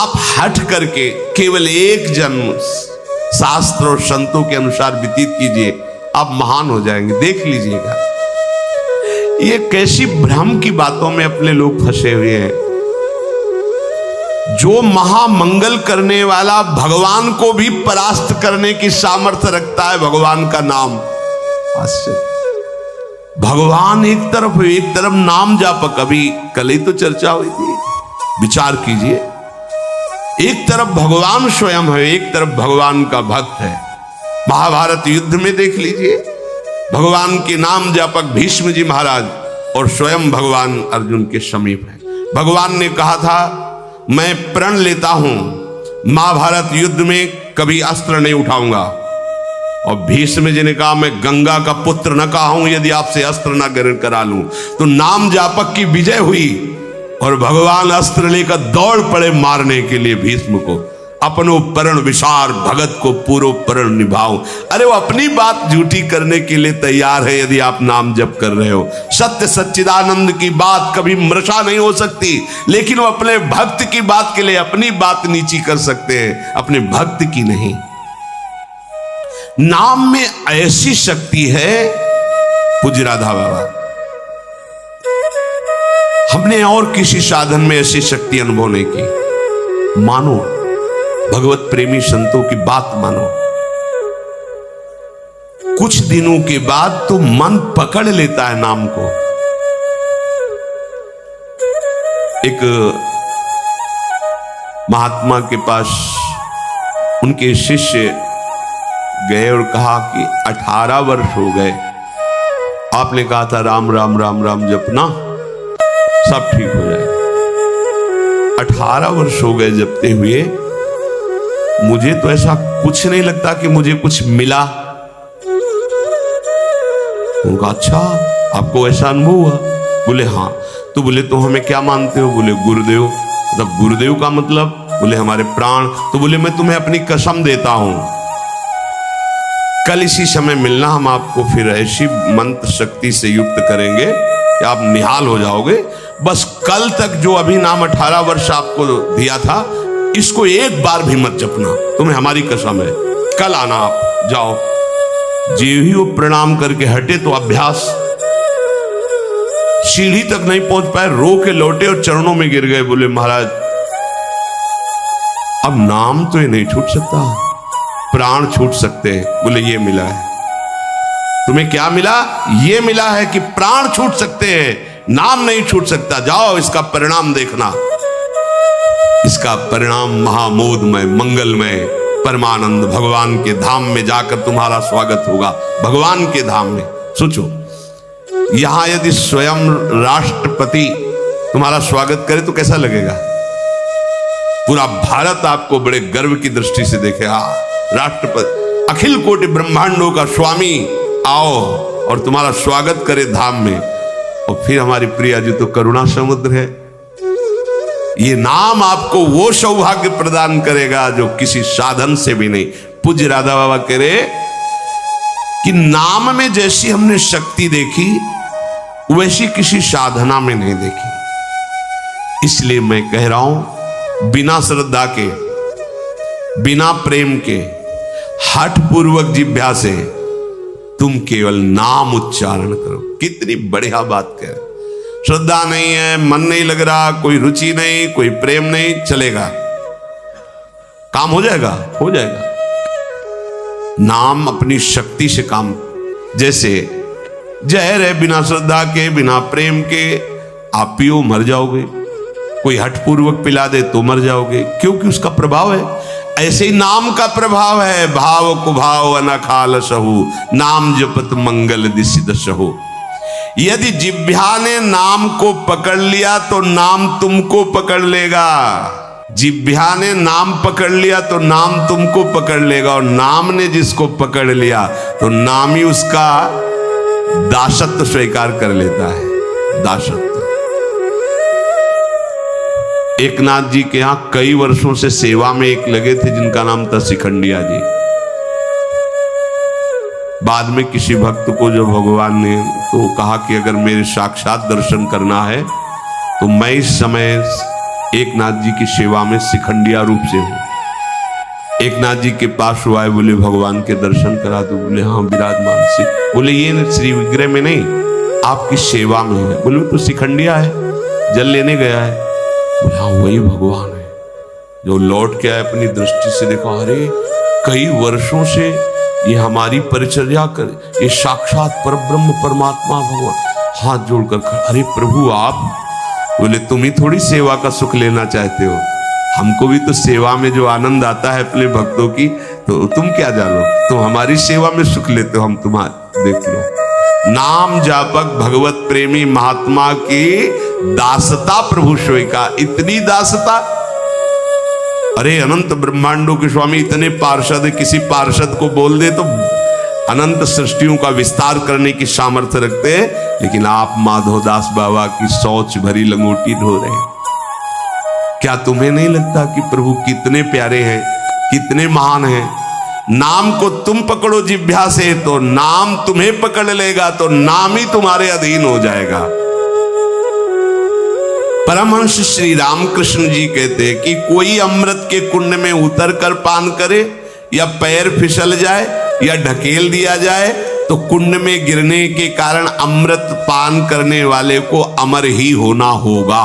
आप हट करके केवल एक जन्म शास्त्र और संतों के अनुसार व्यतीत कीजिए, आप महान हो जाएंगे। देख लीजिएगा, ये कैसी भ्रम की बातों में अपने लोग फंसे हुए हैं। जो महामंगल करने वाला भगवान को भी परास्त करने की सामर्थ्य रखता है, भगवान का नाम। भगवान एक तरफ नाम जापक, अभी कल ही तो चर्चा हुई थी, विचार कीजिए। एक तरफ भगवान स्वयं है, एक तरफ भगवान का भक्त है। महाभारत युद्ध में देख लीजिए, भगवान के नाम जापक भीष्म जी महाराज और स्वयं भगवान अर्जुन के समीप है। भगवान ने कहा था मैं प्रण लेता हूं, महाभारत युद्ध में कभी अस्त्र नहीं उठाऊंगा। और भीष्म जी ने कहा मैं गंगा का पुत्र न कहा हूं यदि आपसे अस्त्र न ग्रहण करा लूं। तो नाम जापक की विजय हुई और भगवान अस्त्र लेकर दौड़ पड़े मारने के लिए भीष्म को। अपनो प्रण विसार भगत को पूरो प्रण निभाओ। अरे वो अपनी बात झूठी करने के लिए तैयार है यदि आप नाम जप कर रहे हो। सत्य सच्चिदानंद की बात कभी मृषा नहीं हो सकती, लेकिन वो अपने भक्त की बात के लिए अपनी बात नीची कर सकते हैं, अपने भक्त की नहीं। नाम में ऐसी शक्ति है, पूज्य राधा बाबा, हमने और किसी साधन में ऐसी शक्ति अनुभव नहीं की। मानो, भगवत प्रेमी संतों की बात मानो, कुछ दिनों के बाद तो मन पकड़ लेता है नाम को। एक महात्मा के पास उनके शिष्य गए और कहा कि 18 वर्ष हो गए, आपने कहा था राम राम राम राम जपना सब ठीक हो जाए। 18 वर्ष हो गए जपते हुए, मुझे तो ऐसा कुछ नहीं लगता कि मुझे कुछ मिला। उनका अच्छा, आपको ऐसा अनुभव हुआ? बोले हाँ। तो बोले तो हमें क्या मानते हो? बोले गुरुदेव। मतलब गुरुदेव का मतलब? बोले हमारे प्राण। तो बोले मैं तुम्हें अपनी कसम देता हूं, कल इसी समय मिलना, हम आपको फिर ऐसी मंत्र शक्ति से युक्त करेंगे कि आप निहाल हो जाओगे। बस कल तक जो अभी नाम 18 वर्ष आपको दिया था, इसको एक बार भी मत जपना, तुम्हें हमारी कसम है। कल आना, आप जाओ। जे ही वो प्रणाम करके हटे तो अभ्यास, सीढ़ी तक नहीं पहुंच पाए, रो के लौटे और चरणों में गिर गए। बोले महाराज अब नाम तो ये नहीं छूट सकता, प्राण छूट सकते हैं। बोले ये मिला है तुम्हें। क्या मिला? ये मिला है कि प्राण छूट सकते हैं, नाम नहीं छूट सकता। जाओ, इसका परिणाम देखना। इसका परिणाम महामोदमय मंगलमय परमानंद भगवान के धाम में जाकर तुम्हारा स्वागत होगा। भगवान के धाम में सोचो, यहां यदि स्वयं राष्ट्रपति तुम्हारा स्वागत करे तो कैसा लगेगा? पूरा भारत आपको बड़े गर्व की दृष्टि से देखे। हाँ, राष्ट्रपति अखिल कोटि ब्रह्मांडों का स्वामी आओ और तुम्हारा स्वागत करे धाम में। और फिर हमारी प्रिया जी तो करुणा समुद्र है। ये नाम आपको वो सौभाग्य प्रदान करेगा जो किसी साधन से भी नहीं। पूज्य राधा बाबा कह रहे कि नाम में जैसी हमने शक्ति देखी वैसी किसी साधना में नहीं देखी। इसलिए मैं कह रहा हूं, बिना श्रद्धा के, बिना प्रेम के, हठ पूर्वक जिह्वा से तुम केवल नाम उच्चारण करो। कितनी बढ़िया बात कह रहे। श्रद्धा नहीं है, मन नहीं लग रहा, कोई रुचि नहीं, कोई प्रेम नहीं, चलेगा, काम हो जाएगा, हो जाएगा। नाम अपनी शक्ति से काम, जैसे जहर है, बिना श्रद्धा के, बिना प्रेम के आप पियो मर जाओगे। कोई हठपूर्वक पिला दे तो मर जाओगे, क्योंकि उसका प्रभाव है। ऐसे ही नाम का प्रभाव है। भाव कुभाव अनखाल सहु, नाम जपत मंगल दिसि दसहु। यदि जिह्वा ने नाम को पकड़ लिया तो नाम तुमको पकड़ लेगा। जिह्वा ने नाम पकड़ लिया तो नाम तुमको पकड़ लेगा, और नाम ने जिसको पकड़ लिया तो नाम ही उसका दासत्व स्वीकार कर लेता है। दासत्व। एकनाथ जी के यहां कई वर्षों से सेवा में एक लगे थे जिनका नाम था शिखंडिया जी। बाद में किसी भक्त को जो भगवान ने तो कहा कि अगर मेरे साक्षात दर्शन करना है तो मैं इस समय एक नाथ जी की सेवा में शिखंडिया रूप से हूं। एक नाथ जी के पास हुआ है, बोले भगवान के दर्शन करा दो। बोले हाँ विराजमान से। बोले ये श्री विग्रह में नहीं, आपकी सेवा में है। बोले तो शिखंडिया है, जल लेने गया है। बोले हाँ वही भगवान है। जो लौट के आए अपनी दृष्टि से देखा, अरे कई वर्षों से ये हमारी परिचर्या कर, ये साक्षात परब्रह्म परमात्मा भगवान हाथ जोड़कर खड़ा। अरे प्रभु आप। बोले तुम ही थोड़ी सेवा का सुख लेना चाहते हो, हमको भी तो सेवा में जो आनंद आता है अपने भक्तों की, तो तुम क्या जानो, तुम हमारी सेवा में सुख लेते हो, हम तुम्हारे देख लो। नाम जापक भगवत प्रेमी महात्मा की दासता प्रभु सोई का। इतनी दासता, अरे अनंत ब्रह्मांडों के स्वामी इतने पार्षद, किसी पार्षद को बोल दे तो अनंत सृष्टियों का विस्तार करने की सामर्थ्य रखते हैं, लेकिन आप माधवदास बाबा की शौच भरी लंगोटी ढो रहे हैं। क्या तुम्हें नहीं लगता कि प्रभु कितने प्यारे हैं, कितने महान हैं? नाम को तुम पकड़ो जिह्वा से तो नाम तुम्हें पकड़ लेगा, तो नाम ही तुम्हारे अधीन हो जाएगा। परमहंस श्री रामकृष्ण जी कहते हैं कि कोई अमृत के कुंड में उतर कर पान करे, या पैर फिसल जाए या ढकेल दिया जाए, तो कुंड में गिरने के कारण अमृत पान करने वाले को अमर ही होना होगा।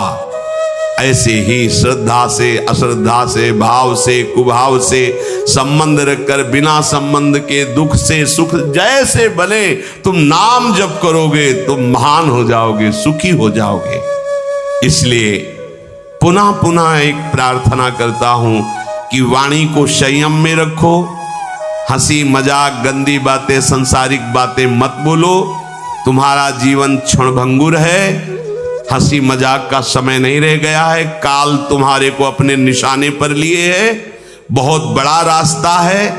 ऐसे ही श्रद्धा से, अश्रद्धा से, भाव से, कुभाव से संबंध रखकर बिना संबंध के दुख से सुख जैसे बने, तुम नाम जप करोगे तुम महान हो जाओगे, सुखी हो जाओगे। इसलिए पुनः पुनः एक प्रार्थना करता हूं कि वाणी को संयम में रखो। हंसी मजाक, गंदी बातें, सांसारिक बातें मत बोलो। तुम्हारा जीवन क्षणभंगुर है, हंसी मजाक का समय नहीं रह गया है। काल तुम्हारे को अपने निशाने पर लिए है, बहुत बड़ा रास्ता है।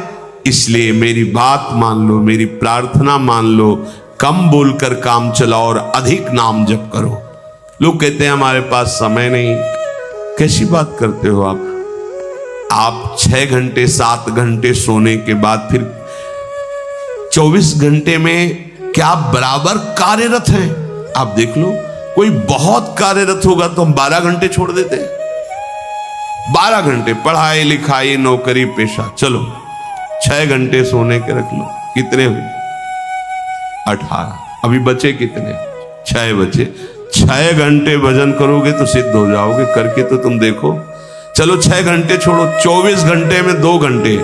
इसलिए मेरी बात मान लो, मेरी प्रार्थना मान लो, कम बोलकर काम चलाओ और अधिक नाम जप करो। लोग कहते हैं हमारे पास समय नहीं। कैसी बात करते हो आप 6 घंटे 7 घंटे सोने के बाद फिर 24 घंटे में क्या बराबर कार्यरत हैं? आप देख लो, कोई बहुत कार्यरत होगा तो हम 12 घंटे छोड़ देते हैं। 12 घंटे पढ़ाई लिखाई नौकरी पेशा, चलो 6 घंटे सोने के रख लो। कितने हुए? 18। अभी बचे कितने? 6 बचे। 6 घंटे भजन करोगे तो सिद्ध हो जाओगे। करके तो तुम देखो। चलो 6 घंटे छोड़ो, 24 घंटे में 2 घंटे,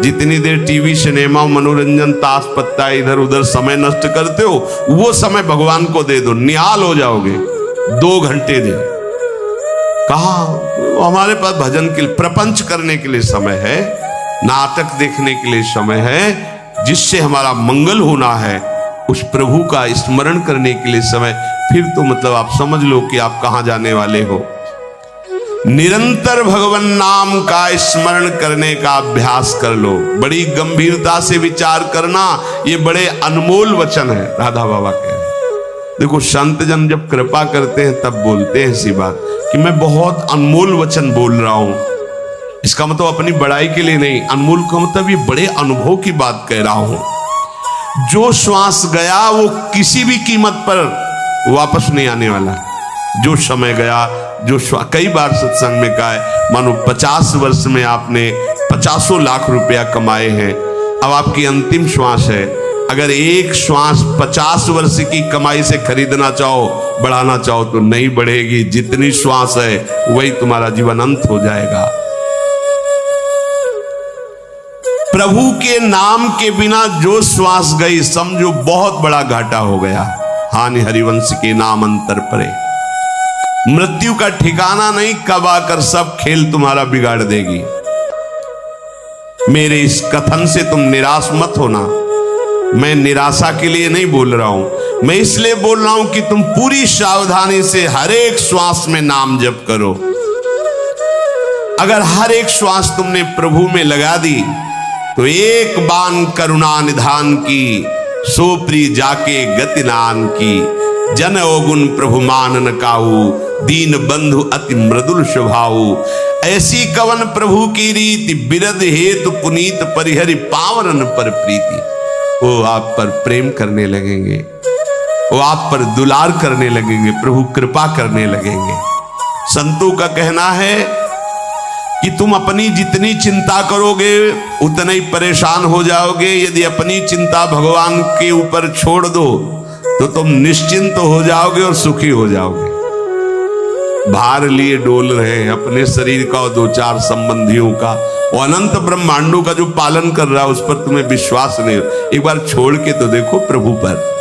जितनी देर टीवी सिनेमा मनोरंजन ताश पत्ता इधर उधर समय नष्ट करते हो, वो समय भगवान को दे दो, निहाल हो जाओगे। 2 घंटे दे। कहा हमारे पास भजन के लिए, प्रपंच करने के लिए समय है, नाटक देखने के लिए समय है, जिससे हमारा मंगल होना है, उस प्रभु का स्मरण करने के लिए समय। फिर तो मतलब आप समझ लो कि आप कहां जाने वाले हो। निरंतर भगवान नाम का स्मरण करने का अभ्यास कर लो। बड़ी गंभीरता से विचार करना, ये बड़े अनमोल वचन है। राधा बाबा कह रहे हैं। देखो संत जन जब कृपा करते हैं तब बोलते हैं ऐसी बात कि मैं बहुत अनमोल वचन बोल रहा हूं। इसका मतलब अपनी बड़ाई के लिए नहीं, अनमोल का मतलब ये बड़े अनुभव की बात कह रहा हूं। जो श्वास गया वो किसी भी कीमत पर वापस नहीं आने वाला। जो समय गया, जो कई बार सत्संग में कहा है, मानो 50 वर्ष में आपने 50 लाख रुपया कमाए हैं, अब आपकी अंतिम श्वास है। अगर एक श्वास 50 वर्ष की कमाई से खरीदना चाहो, बढ़ाना चाहो तो नहीं बढ़ेगी। जितनी श्वास है वही तुम्हारा जीवन अंत हो जाएगा। प्रभु के नाम के बिना जो श्वास गई, समझो बहुत बड़ा घाटा हो गया। हानि हरिवंश के नाम अंतर परे। मृत्यु का ठिकाना नहीं, कब आकर सब खेल तुम्हारा बिगाड़ देगी। मेरे इस कथन से तुम निराश मत होना। मैं निराशा के लिए नहीं बोल रहा हूं, मैं इसलिए बोल रहा हूं कि तुम पूरी सावधानी से हर एक श्वास में नाम जप करो। अगर हर एक श्वास तुमने प्रभु में लगा दी तो एक बान करुणा निधान की, सोप्री जाके गतिनान की। जन अवगुण प्रभु मानन काहू, दीन बंधु अति मृदुल स्वभाऊ। ऐसी कवन प्रभु की रीति, बिरद हेतु पुनीत परिहरि पावरन पर प्रीति। वो आप पर प्रेम करने लगेंगे, वो आप पर दुलार करने लगेंगे, प्रभु कृपा करने लगेंगे। संतों का कहना है कि तुम अपनी जितनी चिंता करोगे उतने ही परेशान हो जाओगे। यदि अपनी चिंता भगवान के ऊपर छोड़ दो तो तुम निश्चिंत हो जाओगे और सुखी हो जाओगे। भार लिए डोल रहे हैं अपने शरीर का और दो चार संबंधियों का, और अनंत ब्रह्मांडों का जो पालन कर रहा है उस पर तुम्हें विश्वास नहीं। एक बार छोड़ के तो देखो प्रभु पर।